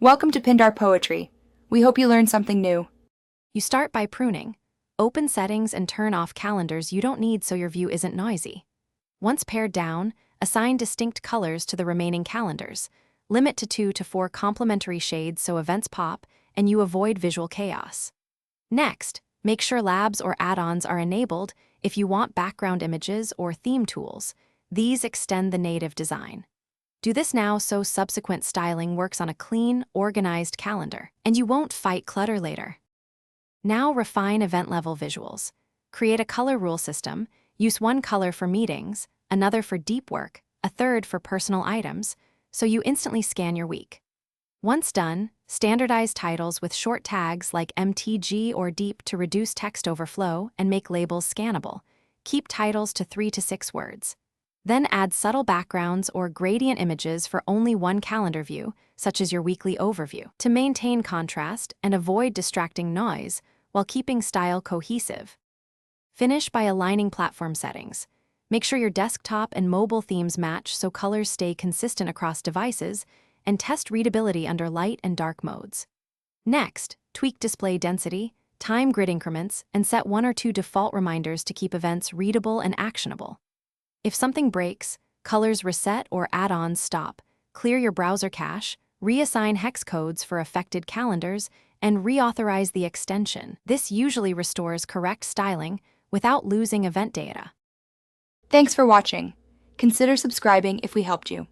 Welcome to Pindar Poetry. We hope you learned something new. You start by pruning. Open settings and turn off calendars you don't need so your view isn't noisy. Once pared down, assign distinct colors to the remaining calendars. Limit to 2 to 4 complementary shades so events pop and you avoid visual chaos. Next, make sure labs or add-ons are enabled if you want background images or theme tools. These extend the native design. Do this now so subsequent styling works on a clean, organized calendar, and you won't fight clutter later. Now refine event-level visuals. Create a color rule system, use one color for meetings, another for deep work, a third for personal items, so you instantly scan your week. Once done, standardize titles with short tags like MTG or deep to reduce text overflow and make labels scannable. Keep titles to 3 to 6 words. Then add subtle backgrounds or gradient images for only one calendar view, such as your weekly overview, to maintain contrast and avoid distracting noise while keeping style cohesive. Finish by aligning platform settings. Make sure your desktop and mobile themes match so colors stay consistent across devices, and test readability under light and dark modes. Next, tweak display density, time grid increments, and set 1 or 2 default reminders to keep events readable and actionable. If something breaks, colors reset or add-ons stop, clear your browser cache, reassign hex codes for affected calendars, and reauthorize the extension. This usually restores correct styling without losing event data. Thanks for watching. Consider subscribing if we helped you.